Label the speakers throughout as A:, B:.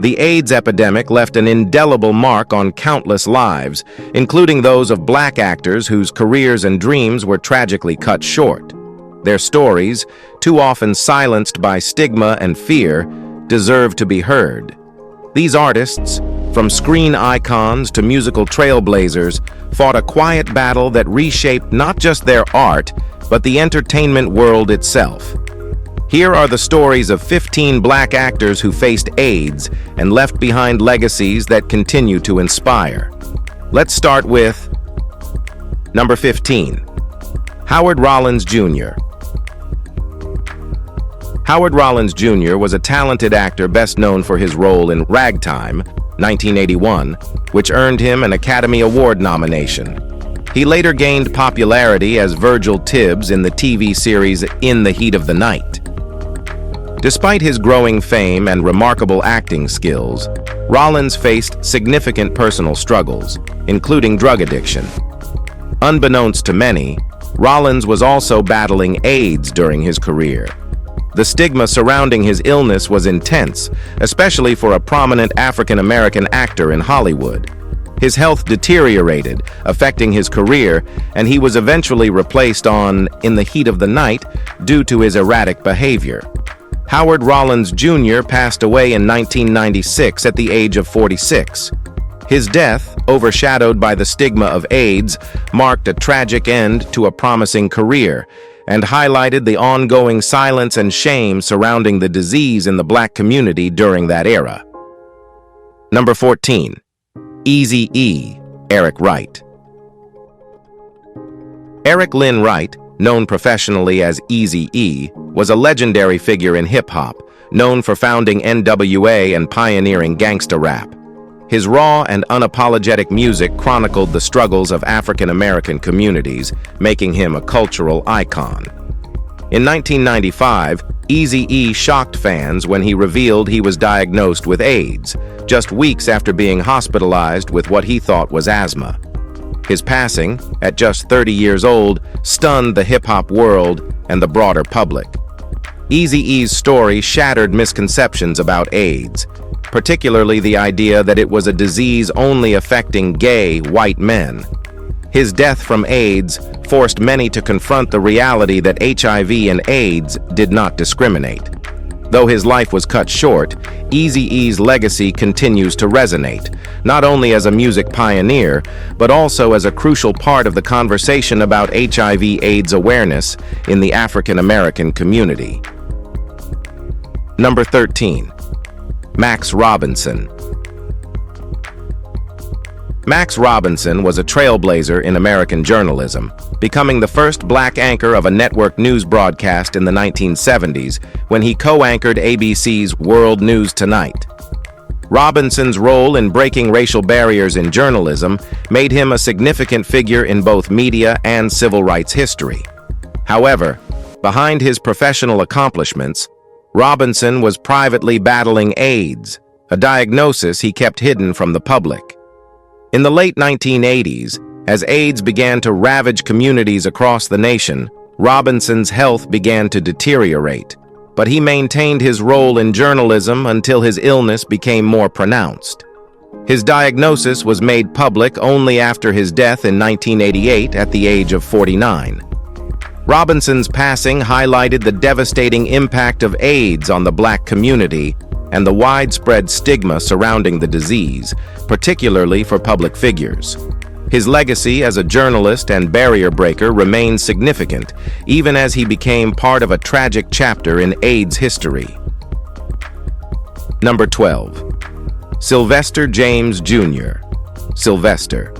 A: The AIDS epidemic left an indelible mark on countless lives, including those of Black actors whose careers and dreams were tragically cut short. Their stories, too often silenced by stigma and fear, deserve to be heard. These artists, from screen icons to musical trailblazers, fought a quiet battle that reshaped not just their art, but the entertainment world itself. Here are the stories of 15 Black actors who faced AIDS and left behind legacies that continue to inspire. Let's start with number 15, Howard Rollins Jr. Howard Rollins Jr. was a talented actor best known for his role in Ragtime, 1981, which earned him an Academy Award nomination. He later gained popularity as Virgil Tibbs in the TV series In the Heat of the Night. Despite his growing fame and remarkable acting skills, Rollins faced significant personal struggles, including drug addiction. Unbeknownst to many, Rollins was also battling AIDS during his career. The stigma surrounding his illness was intense, especially for a prominent African-American actor in Hollywood. His health deteriorated, affecting his career, and he was eventually replaced on In the Heat of the Night due to his erratic behavior. Howard Rollins Jr. passed away in 1996 at the age of 46. His death, overshadowed by the stigma of AIDS, marked a tragic end to a promising career and highlighted the ongoing silence and shame surrounding the disease in the Black community during that era. Number 14. Eazy-E, Eric Wright. Eric Lynn Wright, known professionally as Eazy-E, was a legendary figure in hip-hop, known for founding NWA and pioneering gangsta rap. His raw and unapologetic music chronicled the struggles of African-American communities, making him a cultural icon. In 1995, Eazy-E shocked fans when he revealed he was diagnosed with AIDS, just weeks after being hospitalized with what he thought was asthma. His passing, at just 30 years old, stunned the hip-hop world and the broader public. Eazy-E's story shattered misconceptions about AIDS, particularly the idea that it was a disease only affecting gay, white men. His death from AIDS forced many to confront the reality that HIV and AIDS did not discriminate. Though his life was cut short, Eazy-E's legacy continues to resonate, not only as a music pioneer, but also as a crucial part of the conversation about HIV/AIDS awareness in the African-American community. Number 13. Max Robinson. Max Robinson was a trailblazer in American journalism, becoming the first Black anchor of a network news broadcast in the 1970s when he co-anchored ABC's World News Tonight. Robinson's role in breaking racial barriers in journalism made him a significant figure in both media and civil rights history. However, behind his professional accomplishments, Robinson was privately battling AIDS, a diagnosis he kept hidden from the public. In the late 1980s, as AIDS began to ravage communities across the nation, Robinson's health began to deteriorate, but he maintained his role in journalism until his illness became more pronounced. His diagnosis was made public only after his death in 1988 at the age of 49. Robinson's passing highlighted the devastating impact of AIDS on the Black community and the widespread stigma surrounding the disease, particularly for public figures. His legacy as a journalist and barrier breaker remains significant, even as he became part of a tragic chapter in AIDS history. Number 12. Sylvester James Jr. Sylvester.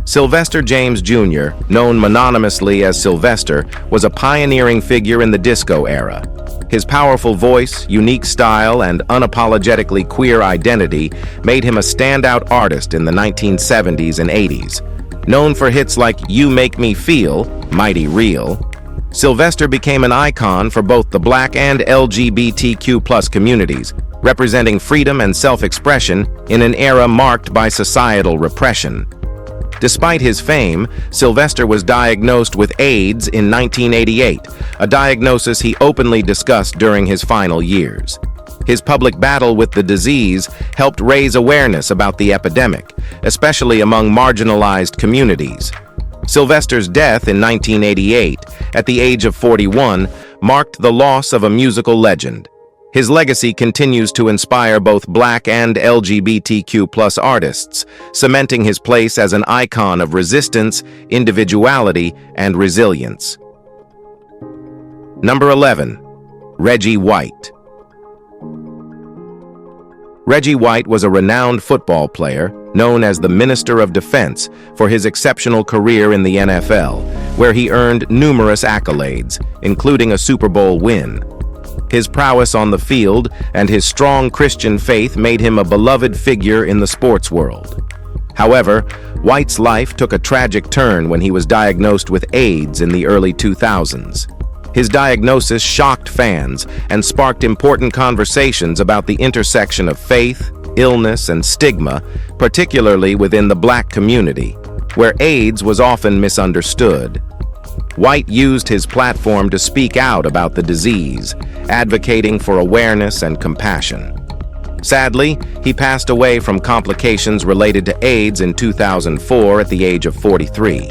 A: Sylvester James Jr., known mononymously as Sylvester, was a pioneering figure in the disco era. His powerful voice, unique style, and unapologetically queer identity made him a standout artist in the 1970s and 80s. Known for hits like You Make Me Feel, Mighty Real, Sylvester became an icon for both the Black and LGBTQ+ communities, representing freedom and self-expression in an era marked by societal repression. Despite his fame, Sylvester was diagnosed with AIDS in 1988, a diagnosis he openly discussed during his final years. His public battle with the disease helped raise awareness about the epidemic, especially among marginalized communities. Sylvester's death in 1988, at the age of 41, marked the loss of a musical legend. His legacy continues to inspire both Black and LGBTQ+ artists, cementing his place as an icon of resistance, individuality, and resilience. Number 11. Reggie White. Reggie White was a renowned football player, known as the Minister of Defense, for his exceptional career in the NFL, where he earned numerous accolades, including a Super Bowl win. His prowess on the field and his strong Christian faith made him a beloved figure in the sports world. However, White's life took a tragic turn when he was diagnosed with AIDS in the early 2000s. His diagnosis shocked fans and sparked important conversations about the intersection of faith, illness, and stigma, particularly within the Black community, where AIDS was often misunderstood. White used his platform to speak out about the disease, advocating for awareness and compassion. Sadly, he passed away from complications related to AIDS in 2004 at the age of 43.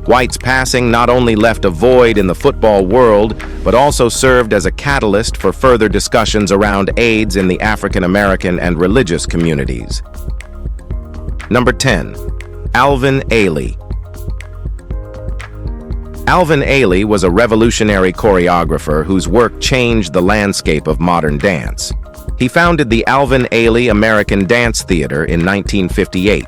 A: White's passing not only left a void in the football world, but also served as a catalyst for further discussions around AIDS in the African American and religious communities. Number 10. Alvin Ailey. Alvin Ailey was a revolutionary choreographer whose work changed the landscape of modern dance. He founded the Alvin Ailey American Dance Theater in 1958,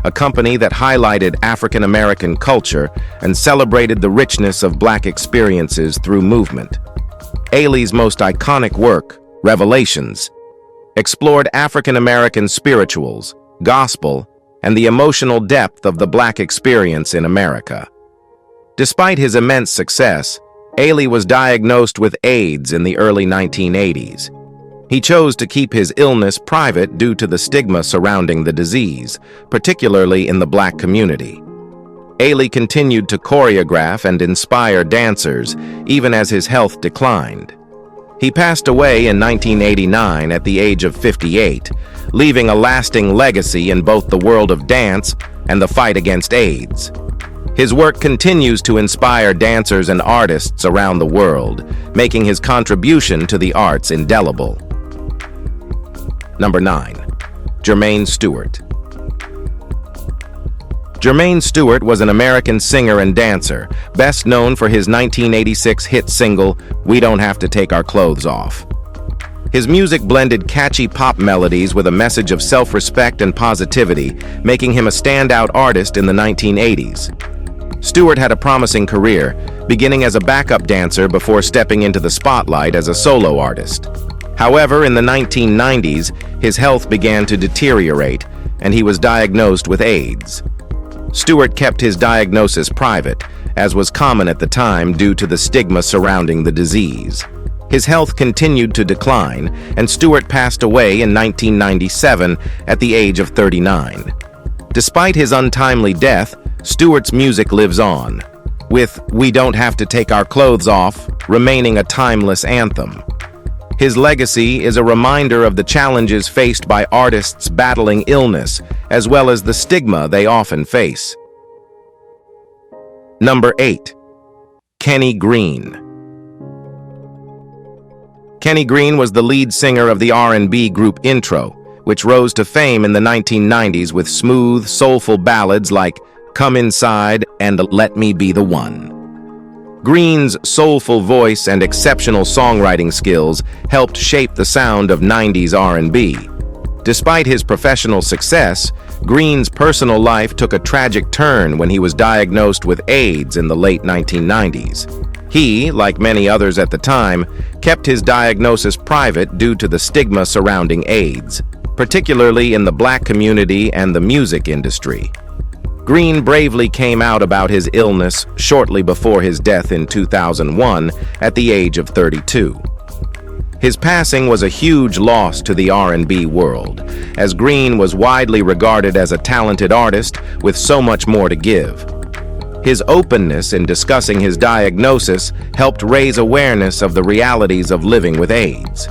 A: a company that highlighted African American culture and celebrated the richness of Black experiences through movement. Ailey's most iconic work, Revelations, explored African American spirituals, gospel, and the emotional depth of the Black experience in America. Despite his immense success, Ailey was diagnosed with AIDS in the early 1980s. He chose to keep his illness private due to the stigma surrounding the disease, particularly in the Black community. Ailey continued to choreograph and inspire dancers, even as his health declined. He passed away in 1989 at the age of 58, leaving a lasting legacy in both the world of dance and the fight against AIDS. His work continues to inspire dancers and artists around the world, making his contribution to the arts indelible. Number 9. Germaine Stewart. Germaine Stewart was an American singer and dancer, best known for his 1986 hit single, "We Don't Have to Take Our Clothes Off." His music blended catchy pop melodies with a message of self-respect and positivity, making him a standout artist in the 1980s. Stewart had a promising career, beginning as a backup dancer before stepping into the spotlight as a solo artist. However, in the 1990s, his health began to deteriorate, and he was diagnosed with AIDS. Stewart kept his diagnosis private, as was common at the time due to the stigma surrounding the disease. His health continued to decline, and Stewart passed away in 1997 at the age of 39. Despite his untimely death, Stewart's music lives on, with "We Don't Have to Take Our Clothes Off" remaining a timeless anthem. His legacy is a reminder of the challenges faced by artists battling illness, as well as the stigma they often face. Number 8. Kenny Green. Kenny Green was the lead singer of the R&B group Intro, which rose to fame in the 1990s with smooth, soulful ballads like "Come Inside" and "Let Me Be the One." Green's soulful voice and exceptional songwriting skills helped shape the sound of 90s R&B. Despite his professional success, Green's personal life took a tragic turn when he was diagnosed with AIDS in the late 1990s. He, like many others at the time, kept his diagnosis private due to the stigma surrounding AIDS, particularly in the Black community and the music industry. Green bravely came out about his illness shortly before his death in 2001 at the age of 32. His passing was a huge loss to the R&B world, as Green was widely regarded as a talented artist with so much more to give. His openness in discussing his diagnosis helped raise awareness of the realities of living with AIDS.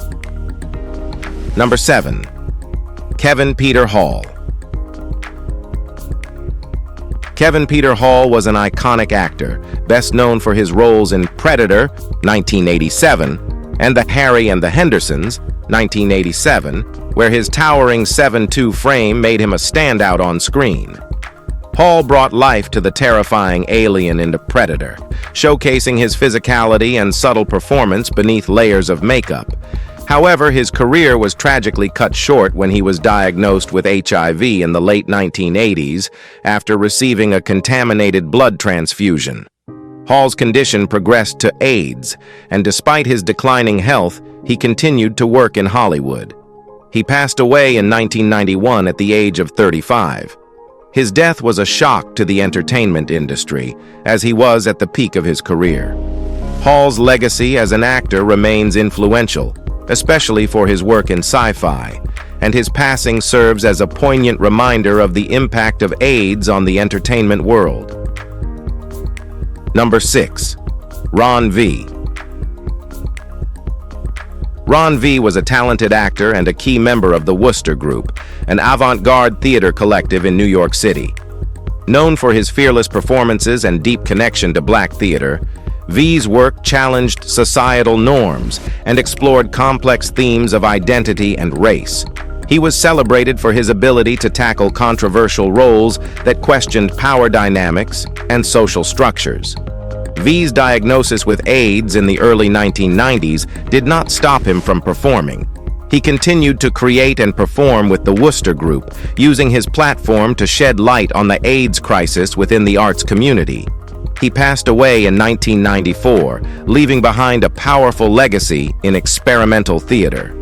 A: Number 7. Kevin Peter Hall. Kevin Peter Hall was an iconic actor, best known for his roles in Predator, 1987, and The Harry and the Hendersons, 1987, where his towering 7'2" frame made him a standout on screen. Hall brought life to the terrifying alien in Predator, showcasing his physicality and subtle performance beneath layers of makeup. However, his career was tragically cut short when he was diagnosed with HIV in the late 1980s after receiving a contaminated blood transfusion. Hall's condition progressed to AIDS, and despite his declining health, he continued to work in Hollywood. He passed away in 1991 at the age of 35. His death was a shock to the entertainment industry, as he was at the peak of his career. Hall's legacy as an actor remains influential, especially for his work in sci-fi, and his passing serves as a poignant reminder of the impact of AIDS on the entertainment world. Number 6. Ron V. Ron V was a talented actor and a key member of the Wooster Group, an avant-garde theater collective in New York City. Known for his fearless performances and deep connection to black theater, V's work challenged societal norms and explored complex themes of identity and race. He was celebrated for his ability to tackle controversial roles that questioned power dynamics and social structures. V's diagnosis with AIDS in the early 1990s did not stop him from performing. He continued to create and perform with the Wooster Group, using his platform to shed light on the AIDS crisis within the arts community. He passed away in 1994, leaving behind a powerful legacy in experimental theater.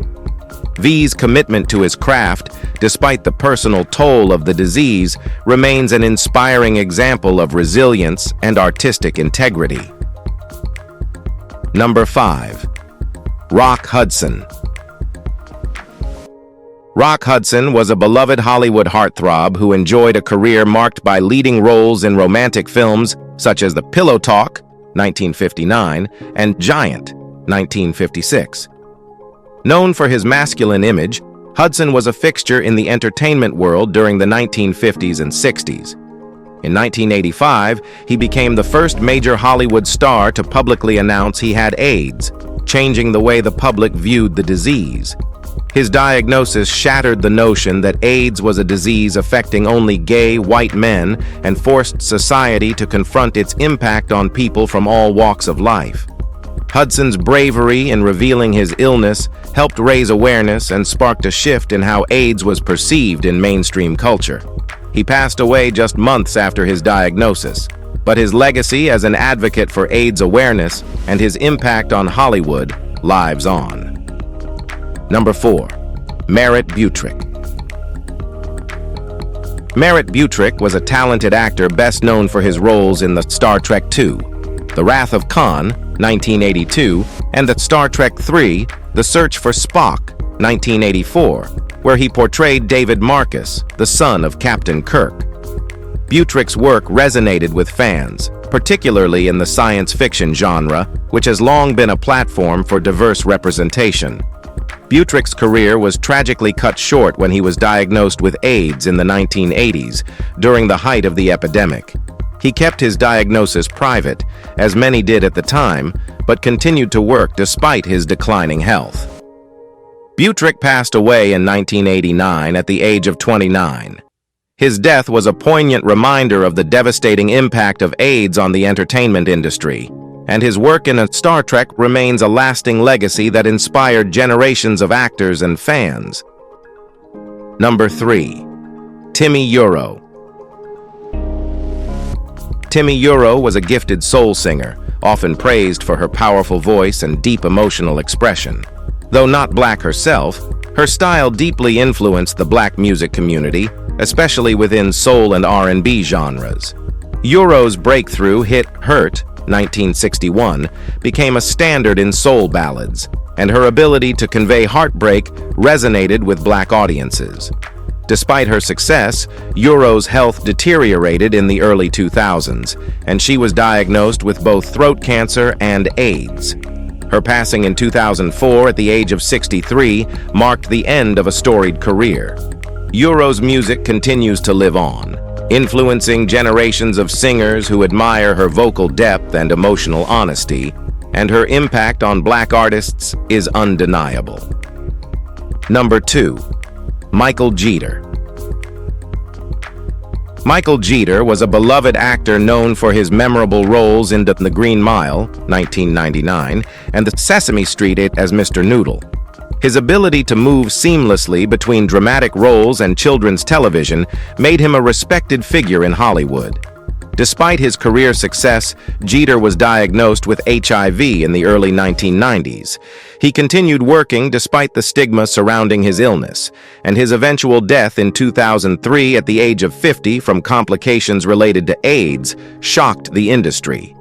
A: V's commitment to his craft, despite the personal toll of the disease, remains an inspiring example of resilience and artistic integrity. Number 5. Rock Hudson. Rock Hudson was a beloved Hollywood heartthrob who enjoyed a career marked by leading roles in romantic films such as The Pillow Talk, 1959, and Giant, 1956. Known for his masculine image, Hudson was a fixture in the entertainment world during the 1950s and 60s. In 1985, he became the first major Hollywood star to publicly announce he had AIDS, changing the way the public viewed the disease. His diagnosis shattered the notion that AIDS was a disease affecting only gay, white men and forced society to confront its impact on people from all walks of life. Hudson's bravery in revealing his illness helped raise awareness and sparked a shift in how AIDS was perceived in mainstream culture. He passed away just months after his diagnosis, but his legacy as an advocate for AIDS awareness and his impact on Hollywood lives on. Number 4. Meritt Butrick. Meritt Butrick was a talented actor best known for his roles in the Star Trek II, The Wrath of Khan, 1982, and the Star Trek III, The Search for Spock, 1984, where he portrayed David Marcus, the son of Captain Kirk. Butrick's work resonated with fans, particularly in the science fiction genre, which has long been a platform for diverse representation. Butrick's career was tragically cut short when he was diagnosed with AIDS in the 1980s, during the height of the epidemic. He kept his diagnosis private, as many did at the time, but continued to work despite his declining health. Butrick passed away in 1989 at the age of 29. His death was a poignant reminder of the devastating impact of AIDS on the entertainment industry, and his work in Star Trek remains a lasting legacy that inspired generations of actors and fans. Number 3. Timmy Yuro. Timmy Yuro was a gifted soul singer, often praised for her powerful voice and deep emotional expression. Though not black herself, her style deeply influenced the black music community, especially within soul and R&B genres. Yuro's breakthrough hit Hurt, 1961, became a standard in soul ballads, and her ability to convey heartbreak resonated with black audiences. Despite her success, Yuro's health deteriorated in the early 2000s, and she was diagnosed with both throat cancer and AIDS. Her passing in 2004 at the age of 63 marked the end of a storied career. Yuro's music continues to live on, influencing generations of singers who admire her vocal depth and emotional honesty, and her impact on Black artists is undeniable. Number 2. Michael Jeter. Michael Jeter was a beloved actor known for his memorable roles in The Green Mile, 1999, and the Sesame Street as Mr. Noodle. His ability to move seamlessly between dramatic roles and children's television made him a respected figure in Hollywood. Despite his career success, Jeter was diagnosed with HIV in the early 1990s. He continued working despite the stigma surrounding his illness, and his eventual death in 2003 at the age of 50 from complications related to AIDS shocked the industry.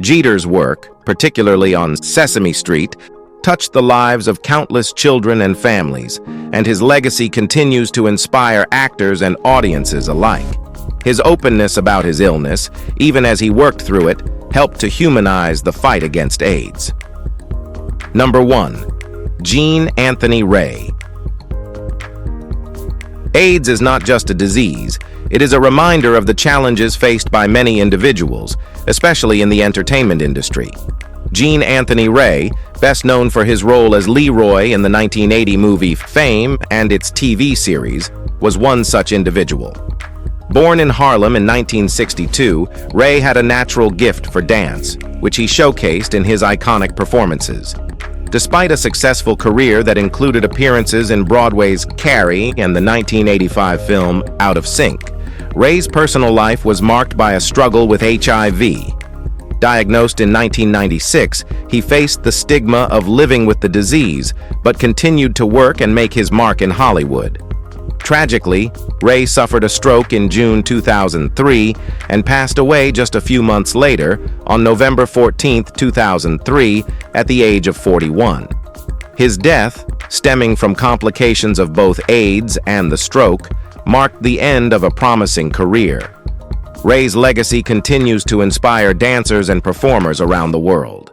A: Jeter's work, particularly on Sesame Street, touched the lives of countless children and families, and his legacy continues to inspire actors and audiences alike. His openness about his illness, even as he worked through it, helped to humanize the fight against AIDS. Number 1. Gene Anthony Ray. AIDS is not just a disease, it is a reminder of the challenges faced by many individuals, especially in the entertainment industry. Gene Anthony Ray, best known for his role as Leroy in the 1980 movie Fame and its TV series, was one such individual. Born in Harlem in 1962, Ray had a natural gift for dance, which he showcased in his iconic performances. Despite a successful career that included appearances in Broadway's Carrie and the 1985 film Out of Sync, Ray's personal life was marked by a struggle with HIV. Diagnosed in 1996, he faced the stigma of living with the disease, but continued to work and make his mark in Hollywood. Tragically, Ray suffered a stroke in June 2003 and passed away just a few months later, on November 14, 2003, at the age of 41. His death, stemming from complications of both AIDS and the stroke, marked the end of a promising career. Ray's legacy continues to inspire dancers and performers around the world.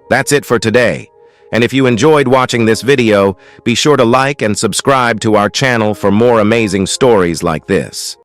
A: That's it for today. And if you enjoyed watching this video, be sure to like and subscribe to our channel for more amazing stories like this.